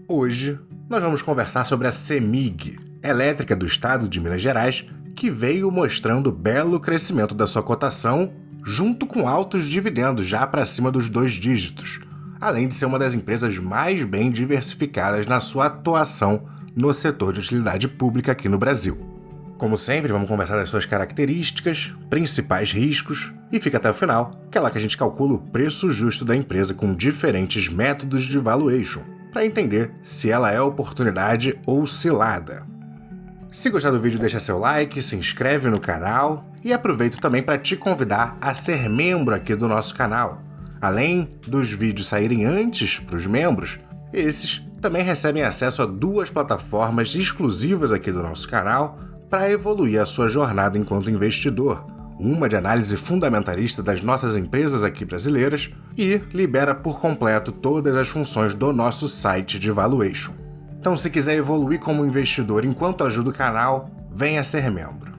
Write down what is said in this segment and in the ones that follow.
Hoje, nós vamos conversar sobre a CEMIG, elétrica do estado de Minas Gerais, que veio mostrando belo crescimento da sua cotação, junto com altos dividendos já para cima dos 2 dígitos, além de ser uma das empresas mais bem diversificadas na sua atuação no setor de utilidade pública aqui no Brasil. Como sempre, vamos conversar das suas características, principais riscos e fica até o final, que é lá que a gente calcula o preço justo da empresa com diferentes métodos de valuation, para entender se ela é oportunidade ou cilada. Se gostar do vídeo, deixa seu like, se inscreve no canal e aproveito também para te convidar a ser membro aqui do nosso canal. Além dos vídeos saírem antes para os membros, esses também recebem acesso a 2 plataformas exclusivas aqui do nosso canal para evoluir a sua jornada enquanto investidor. Uma de análise fundamentalista das nossas empresas aqui brasileiras e libera por completo todas as funções do nosso site de valuation. Então, se quiser evoluir como investidor enquanto ajuda o canal, venha ser membro.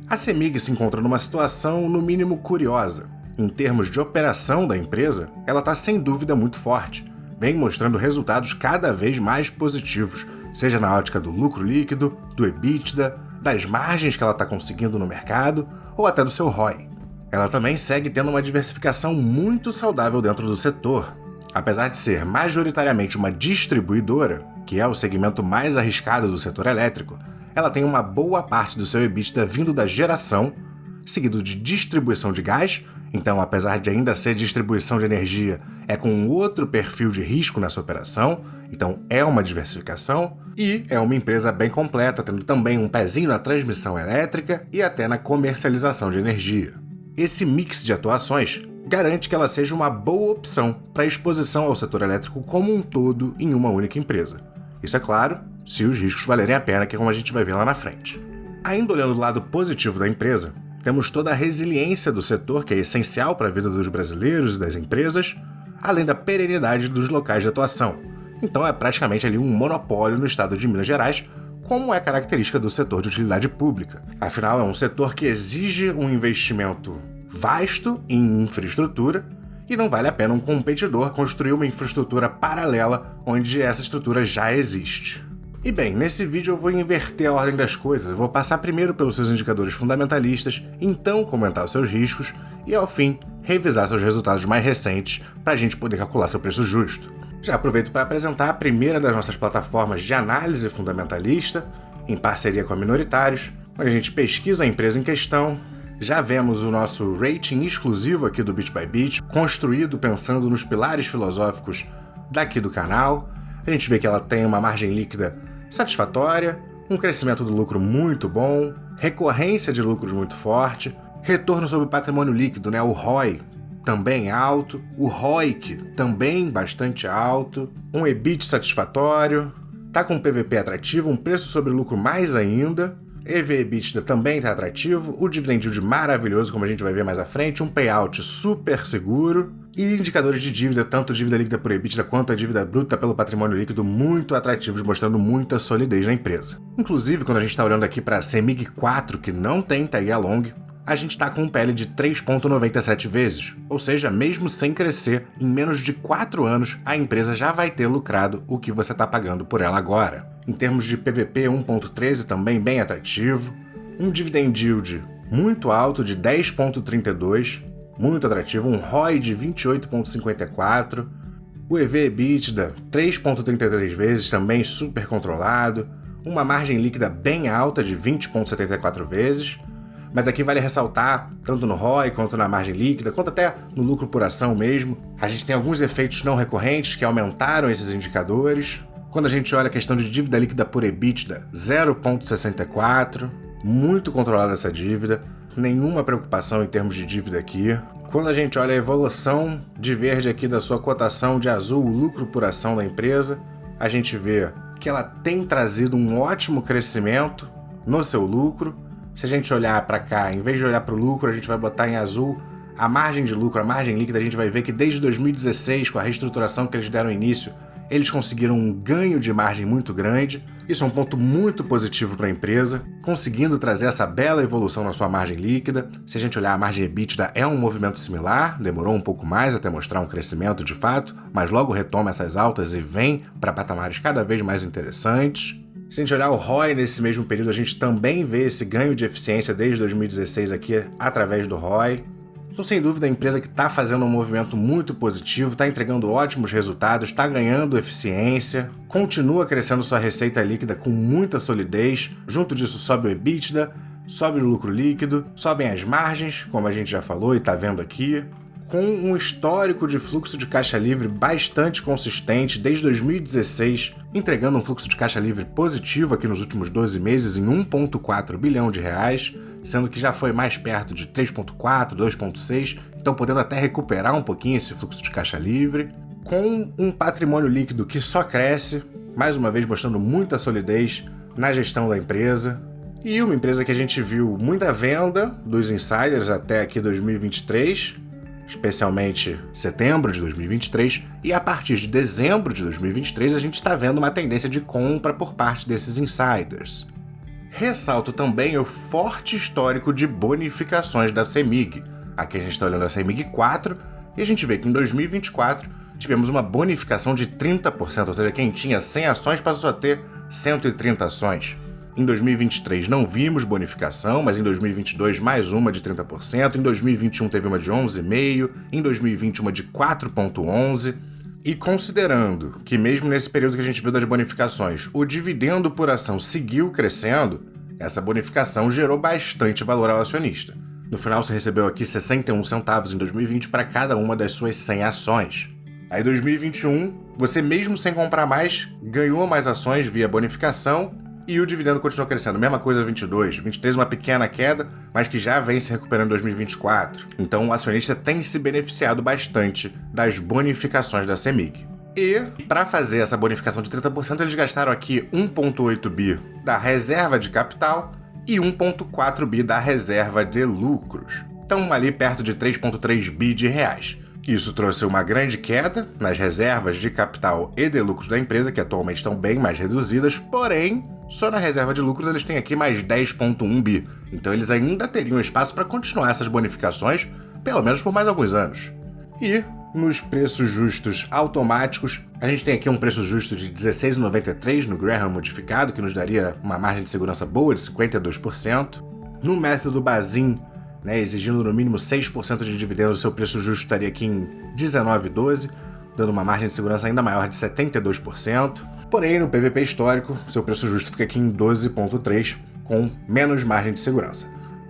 A CEMIG se encontra numa situação no mínimo curiosa. Em termos de operação da empresa, ela está sem dúvida muito forte, vem mostrando resultados cada vez mais positivos, seja na ótica do lucro líquido, do EBITDA, das margens que ela está conseguindo no mercado ou até do seu ROI. Ela também segue tendo uma diversificação muito saudável dentro do setor. Apesar de ser majoritariamente uma distribuidora, que é o segmento mais arriscado do setor elétrico, ela tem uma boa parte do seu EBITDA vindo da geração, seguido de distribuição de gás. Então, apesar de ainda ser distribuição de energia, é com um outro perfil de risco nessa operação, então é uma diversificação, e é uma empresa bem completa, tendo também um pezinho na transmissão elétrica e até na comercialização de energia. Esse mix de atuações garante que ela seja uma boa opção para a exposição ao setor elétrico como um todo em uma única empresa. Isso é claro, se os riscos valerem a pena, que é como a gente vai ver lá na frente. Ainda olhando do lado positivo da empresa, temos toda a resiliência do setor, que é essencial para a vida dos brasileiros e das empresas, além da perenidade dos locais de atuação. Então é praticamente ali um monopólio no estado de Minas Gerais, como é característica do setor de utilidade pública. Afinal, é um setor que exige um investimento vasto em infraestrutura e não vale a pena um competidor construir uma infraestrutura paralela onde essa estrutura já existe. E bem, nesse vídeo eu vou inverter a ordem das coisas, eu vou passar primeiro pelos seus indicadores fundamentalistas, então comentar os seus riscos e, ao fim, revisar seus resultados mais recentes para a gente poder calcular seu preço justo. Já aproveito para apresentar a primeira das nossas plataformas de análise fundamentalista, em parceria com a Minoritários, onde a gente pesquisa a empresa em questão. Já vemos o nosso rating exclusivo aqui do Bit by Bit, construído pensando nos pilares filosóficos daqui do canal. A gente vê que ela tem uma margem líquida satisfatória, um crescimento do lucro muito bom, recorrência de lucros muito forte, retorno sobre o patrimônio líquido, o ROI, também alto, o ROIC também bastante alto, um EBIT satisfatório, tá com um PVP atrativo, um preço sobre lucro mais ainda, EV/EBITDA também está atrativo, o dividend yield maravilhoso, como a gente vai ver mais à frente, um payout super seguro e indicadores de dívida, tanto dívida líquida por EBITDA quanto a dívida bruta pelo patrimônio líquido muito atrativos, mostrando muita solidez na empresa. Inclusive, quando a gente está olhando aqui para a CEMIG 4, que não tem tag along, a gente está com um PL de 3,97 vezes, ou seja, mesmo sem crescer, em menos de 4 anos, a empresa já vai ter lucrado o que você está pagando por ela agora. Em termos de PVP 1,13 também bem atrativo, um dividend yield muito alto de 10,32, muito atrativo, um ROI de 28,54, o EV/EBITDA 3,33 vezes, também super controlado, uma margem líquida bem alta de 20,74 vezes, mas aqui vale ressaltar, tanto no ROI quanto na margem líquida, quanto até no lucro por ação mesmo, a gente tem alguns efeitos não recorrentes que aumentaram esses indicadores. Quando a gente olha a questão de dívida líquida por EBITDA, 0,64, muito controlada essa dívida, nenhuma preocupação em termos de dívida aqui. Quando a gente olha a evolução de verde aqui da sua cotação, de azul, o lucro por ação da empresa, a gente vê que ela tem trazido um ótimo crescimento no seu lucro. Se a gente olhar para cá, em vez de olhar para o lucro, a gente vai botar em azul a margem de lucro, a margem líquida. A gente vai ver que desde 2016, com a reestruturação que eles deram início, eles conseguiram um ganho de margem muito grande. Isso é um ponto muito positivo para a empresa, conseguindo trazer essa bela evolução na sua margem líquida. Se a gente olhar a margem EBITDA, é um movimento similar, demorou um pouco mais até mostrar um crescimento de fato, mas logo retoma essas altas e vem para patamares cada vez mais interessantes. Se a gente olhar o ROI nesse mesmo período, a gente também vê esse ganho de eficiência desde 2016 aqui através do ROI. Então, sem dúvida, a empresa que está fazendo um movimento muito positivo, está entregando ótimos resultados, está ganhando eficiência, continua crescendo sua receita líquida com muita solidez. Junto disso, sobe o EBITDA, sobe o lucro líquido, sobem as margens, como a gente já falou e está vendo aqui, com um histórico de fluxo de caixa livre bastante consistente desde 2016, entregando um fluxo de caixa livre positivo aqui nos últimos 12 meses em 1,4 bilhão de reais, sendo que já foi mais perto de 3,4, 2,6, então podendo até recuperar um pouquinho esse fluxo de caixa livre, com um patrimônio líquido que só cresce, mais uma vez mostrando muita solidez na gestão da empresa, e uma empresa que a gente viu muita venda dos insiders até aqui 2023, especialmente setembro de 2023, e a partir de dezembro de 2023 a gente está vendo uma tendência de compra por parte desses insiders. Ressalto também o forte histórico de bonificações da CEMIG. Aqui a gente está olhando a CEMIG 4 e a gente vê que em 2024 tivemos uma bonificação de 30%, ou seja, quem tinha 100 ações passou a ter 130 ações. Em 2023 não vimos bonificação, mas em 2022 mais uma de 30%, em 2021 teve uma de 11,5%, em 2020 uma de 4,11%. E considerando que mesmo nesse período que a gente viu das bonificações, o dividendo por ação seguiu crescendo, essa bonificação gerou bastante valor ao acionista. No final você recebeu aqui 61 centavos em 2020 para cada uma das suas 100 ações. Aí em 2021, você mesmo sem comprar mais, ganhou mais ações via bonificação e o dividendo continuou crescendo. Mesma coisa 22, 23 uma pequena queda, mas que já vem se recuperando em 2024. Então o acionista tem se beneficiado bastante das bonificações da CEMIG. E para fazer essa bonificação de 30%, eles gastaram aqui 1,8 bi da reserva de capital e 1,4 bi da reserva de lucros. Então ali perto de 3,3 bi de reais. Isso trouxe uma grande queda nas reservas de capital e de lucros da empresa, que atualmente estão bem mais reduzidas, porém, só na reserva de lucros eles têm aqui mais 10,1 bi. Então eles ainda teriam espaço para continuar essas bonificações, pelo menos por mais alguns anos. E nos preços justos automáticos, a gente tem aqui um preço justo de 16,93 no Graham modificado, que nos daria uma margem de segurança boa de 52%. No método Bazin, exigindo no mínimo 6% de dividendos, o seu preço justo estaria aqui em 19,12, dando uma margem de segurança ainda maior de 72%. Porém, no PVP histórico, seu preço justo fica aqui em 12,3, com menos margem de segurança.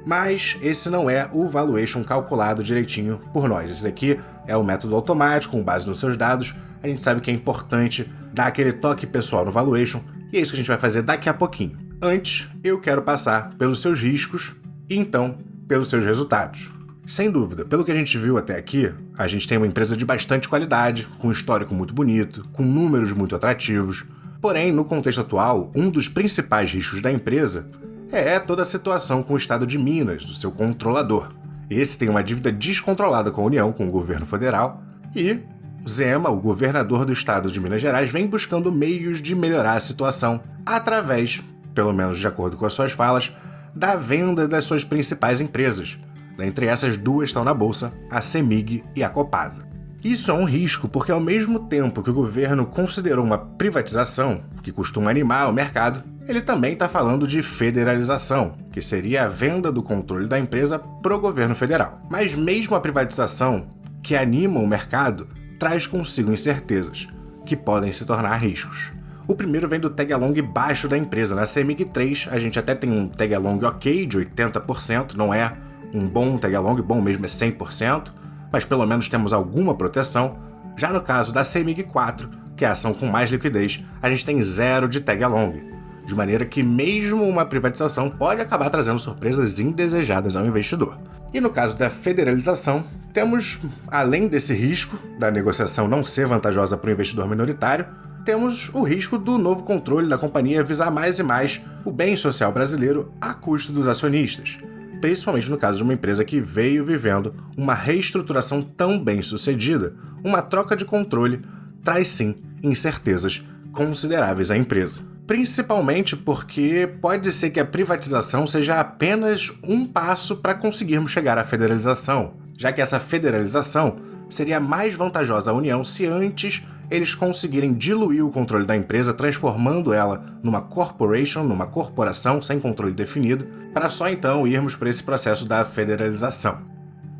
Mas esse não é o valuation calculado direitinho por nós. Esse aqui é o método automático, com base nos seus dados. A gente sabe que é importante dar aquele toque pessoal no valuation, e é isso que a gente vai fazer daqui a pouquinho. Antes, eu quero passar pelos seus riscos e então pelos seus resultados. Sem dúvida, pelo que a gente viu até aqui, a gente tem uma empresa de bastante qualidade, com um histórico muito bonito, com números muito atrativos. Porém, no contexto atual, um dos principais riscos da empresa é toda a situação com o estado de Minas, do seu controlador. Esse tem uma dívida descontrolada com a União, com o governo federal, e Zema, o governador do estado de Minas Gerais, vem buscando meios de melhorar a situação através, pelo menos de acordo com as suas falas, da venda das suas principais empresas. Entre essas duas estão na bolsa, a CEMIG e a Copasa. Isso é um risco porque ao mesmo tempo que o governo considerou uma privatização, que costuma animar o mercado, ele também está falando de federalização, que seria a venda do controle da empresa para o governo federal. Mas mesmo a privatização, que anima o mercado, traz consigo incertezas, que podem se tornar riscos. O primeiro vem do tag-along baixo da empresa. Na CEMIG 3, a gente até tem um tag-along ok de 80%, não é um bom tag-along, bom mesmo é 100%, mas pelo menos temos alguma proteção. Já no caso da CEMIG 4, que é a ação com mais liquidez, a gente tem 0 de tag-along, de maneira que mesmo uma privatização pode acabar trazendo surpresas indesejadas ao investidor. E no caso da federalização, temos, além desse risco da negociação não ser vantajosa para o investidor minoritário, temos o risco do novo controle da companhia visar mais e mais o bem social brasileiro a custo dos acionistas, principalmente no caso de uma empresa que veio vivendo uma reestruturação tão bem sucedida. Uma troca de controle traz sim incertezas consideráveis à empresa. Principalmente porque pode ser que a privatização seja apenas um passo para conseguirmos chegar à federalização, já que essa federalização seria mais vantajosa à União se antes eles conseguirem diluir o controle da empresa, transformando ela numa corporation, numa corporação sem controle definido, para só então irmos para esse processo da federalização.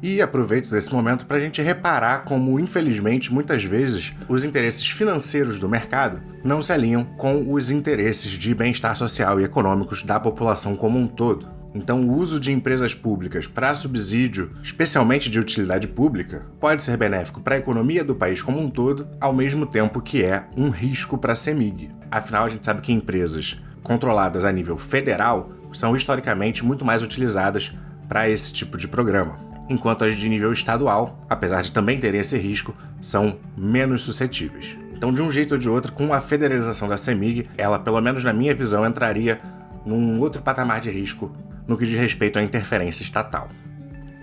E aproveito desse momento para a gente reparar como, infelizmente, muitas vezes, os interesses financeiros do mercado não se alinham com os interesses de bem-estar social e econômicos da população como um todo. Então, o uso de empresas públicas para subsídio, especialmente de utilidade pública, pode ser benéfico para a economia do país como um todo, ao mesmo tempo que é um risco para a CEMIG. Afinal, a gente sabe que empresas controladas a nível federal são historicamente muito mais utilizadas para esse tipo de programa, enquanto as de nível estadual, apesar de também terem esse risco, são menos suscetíveis. Então, de um jeito ou de outro, com a federalização da CEMIG, ela, pelo menos na minha visão, entraria num outro patamar de risco no que diz respeito à interferência estatal.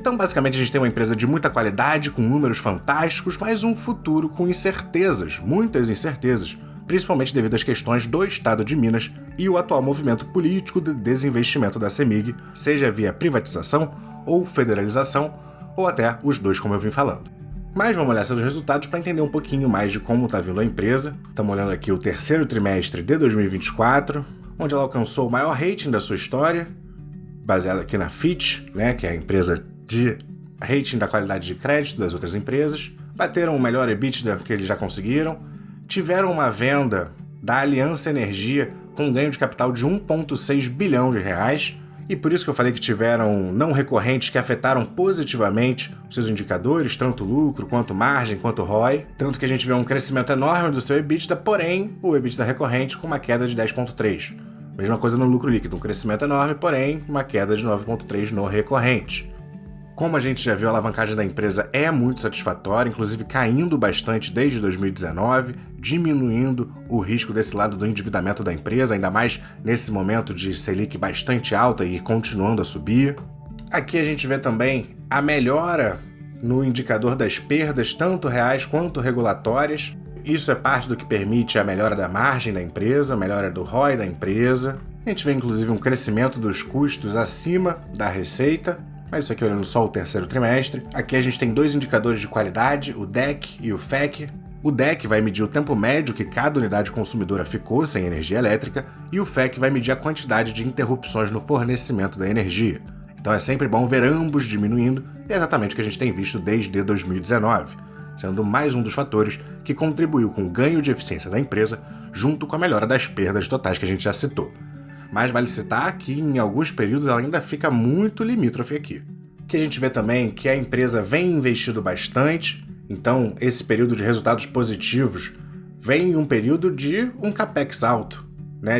Então, basicamente, a gente tem uma empresa de muita qualidade, com números fantásticos, mas um futuro com incertezas, muitas incertezas, principalmente devido às questões do Estado de Minas e o atual movimento político de desinvestimento da CEMIG, seja via privatização ou federalização, ou até os dois, como eu vim falando. Mas vamos olhar seus resultados para entender um pouquinho mais de como está vindo a empresa. Estamos olhando aqui o terceiro trimestre de 2024, onde ela alcançou o maior rating da sua história, baseado aqui na Fitch, que é a empresa de rating da qualidade de crédito das outras empresas. Bateram o melhor EBITDA que eles já conseguiram, tiveram uma venda da Aliança Energia com um ganho de capital de 1,6 bilhão de reais, e por isso que eu falei que tiveram não recorrentes que afetaram positivamente os seus indicadores, tanto lucro, quanto margem, quanto ROI, tanto que a gente vê um crescimento enorme do seu EBITDA, porém o EBITDA recorrente com uma queda de 10,3%. Mesma coisa no lucro líquido, um crescimento enorme, porém uma queda de 9,3% no recorrente. Como a gente já viu, a alavancagem da empresa é muito satisfatória, inclusive caindo bastante desde 2019, diminuindo o risco desse lado do endividamento da empresa, ainda mais nesse momento de Selic bastante alta e continuando a subir. Aqui a gente vê também a melhora no indicador das perdas, tanto reais quanto regulatórias. Isso é parte do que permite a melhora da margem da empresa, a melhora do ROI da empresa. A gente vê inclusive um crescimento dos custos acima da receita, mas isso aqui olhando só o terceiro trimestre. Aqui a gente tem dois indicadores de qualidade, o DEC e o FEC. O DEC vai medir o tempo médio que cada unidade consumidora ficou sem energia elétrica e o FEC vai medir a quantidade de interrupções no fornecimento da energia. Então é sempre bom ver ambos diminuindo, e é exatamente o que a gente tem visto desde 2019, sendo mais um dos fatores que contribuiu com o ganho de eficiência da empresa, junto com a melhora das perdas totais que a gente já citou. Mas vale citar que em alguns períodos ela ainda fica muito limítrofe aqui. Que a gente vê também que a empresa vem investindo bastante, então esse período de resultados positivos vem em um período de um capex alto,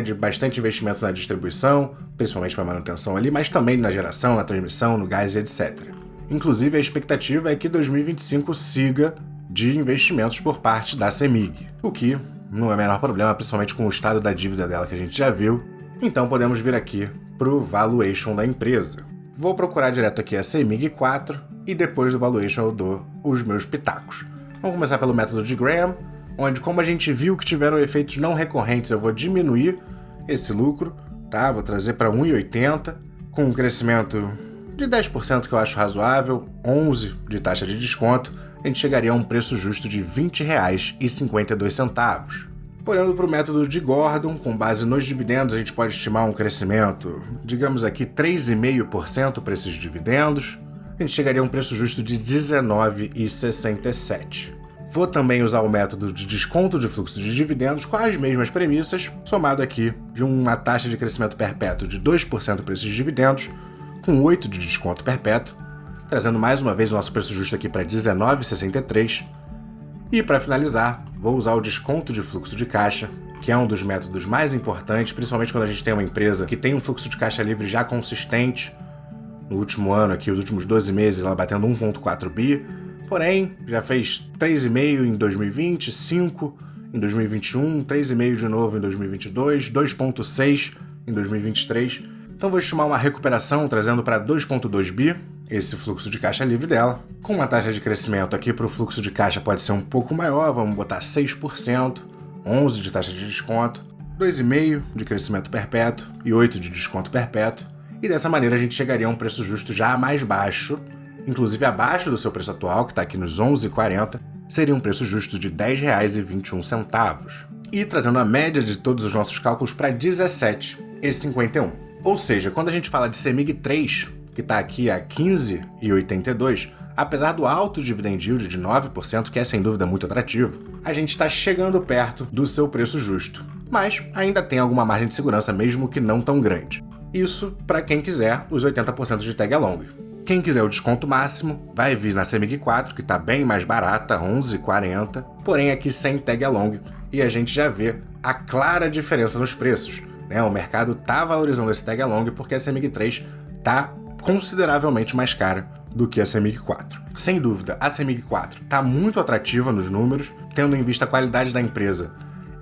de bastante investimento na distribuição, principalmente para manutenção ali, mas também na geração, na transmissão, no gás e etc. Inclusive a expectativa é que 2025 siga de investimentos por parte da CEMIG, o que não é o menor problema, principalmente com o estado da dívida dela que a gente já viu. Então podemos vir aqui para o valuation da empresa. Vou procurar direto aqui a CEMIG 4 e depois do valuation eu dou os meus pitacos. Vamos começar pelo método de Graham, onde, como a gente viu que tiveram efeitos não recorrentes, eu vou diminuir esse lucro, tá? Vou trazer para 1,80, com um crescimento de 10% que eu acho razoável, 11% de taxa de desconto, a gente chegaria a um preço justo de R$ 20,52. Olhando para o método de Gordon, com base nos dividendos, a gente pode estimar um crescimento, digamos aqui, 3,5% para esses dividendos. A gente chegaria a um preço justo de R$ 19,67. Vou também usar o método de desconto de fluxo de dividendos com as mesmas premissas, somado aqui de uma taxa de crescimento perpétuo de 2% para esses dividendos, com 8% de desconto perpétuo, trazendo mais uma vez o nosso preço justo aqui para R$ 19,63. E para finalizar, vou usar o desconto de fluxo de caixa, que é um dos métodos mais importantes, principalmente quando a gente tem uma empresa que tem um fluxo de caixa livre já consistente. No último ano, aqui, os últimos 12 meses, ela batendo 1,4 bi, porém, já fez 3,5 em 2020, 5 em 2021, 3,5 de novo em 2022, 2,6 em 2023. Então vou estimar uma recuperação trazendo para 2,2 bi, esse fluxo de caixa livre dela. Com uma taxa de crescimento aqui para o fluxo de caixa pode ser um pouco maior, vamos botar 6%, 11 de taxa de desconto, 2,5 de crescimento perpétuo e 8 de desconto perpétuo, e dessa maneira a gente chegaria a um preço justo já mais baixo, inclusive abaixo do seu preço atual, que está aqui nos R$ 11,40, seria um preço justo de R$ 10,21. E trazendo a média de todos os nossos cálculos para R$ 17,51. Ou seja, quando a gente fala de CEMIG 3, que está aqui a R$ 15,82, apesar do alto dividend yield de 9%, que é sem dúvida muito atrativo, a gente está chegando perto do seu preço justo. Mas ainda tem alguma margem de segurança, mesmo que não tão grande. Isso para quem quiser os 80% de tag along. Quem quiser o desconto máximo, vai vir na CEMIG 4, que está bem mais barata, R$ 11,40, porém aqui sem tag along, e a gente já vê a clara diferença nos preços. O mercado está valorizando esse tag along porque a CEMIG 3 está consideravelmente mais cara do que a CEMIG 4. Sem dúvida, a CEMIG 4 está muito atrativa nos números, tendo em vista a qualidade da empresa.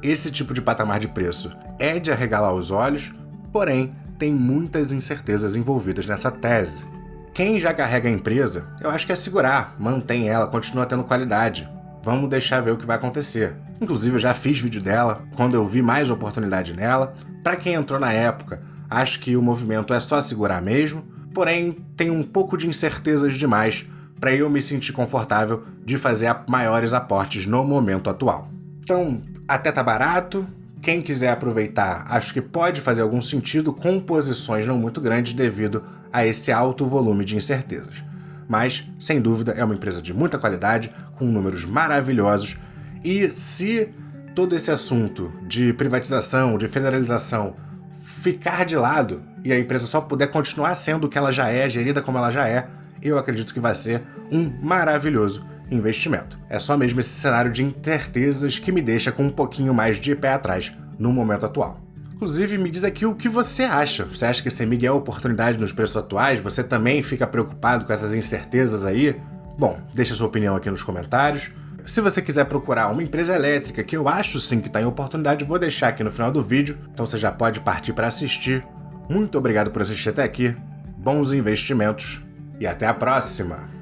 Esse tipo de patamar de preço é de arregalar os olhos, porém tem muitas incertezas envolvidas nessa tese. Quem já carrega a empresa, eu acho que é segurar, mantém ela, continua tendo qualidade. Vamos deixar ver o que vai acontecer. Inclusive, eu já fiz vídeo dela, quando eu vi mais oportunidade nela. Para quem entrou na época, acho que o movimento é só segurar mesmo, porém tem um pouco de incertezas demais para eu me sentir confortável de fazer maiores aportes no momento atual. Então, até tá barato. Quem quiser aproveitar, acho que pode fazer algum sentido com posições não muito grandes devido a esse alto volume de incertezas. Mas, sem dúvida, é uma empresa de muita qualidade, com números maravilhosos, e se todo esse assunto de privatização, de federalização ficar de lado e a empresa só puder continuar sendo o que ela já é, gerida como ela já é, eu acredito que vai ser um maravilhoso investimento. É só mesmo esse cenário de incertezas que me deixa com um pouquinho mais de pé atrás no momento atual. Inclusive, me diz aqui o que você acha. Você acha que a CEMIG é oportunidade nos preços atuais? Você também fica preocupado com essas incertezas aí? Bom, deixa sua opinião aqui nos comentários. Se você quiser procurar uma empresa elétrica que eu acho sim que está em oportunidade, vou deixar aqui no final do vídeo, então você já pode partir para assistir. Muito obrigado por assistir até aqui, bons investimentos e até a próxima!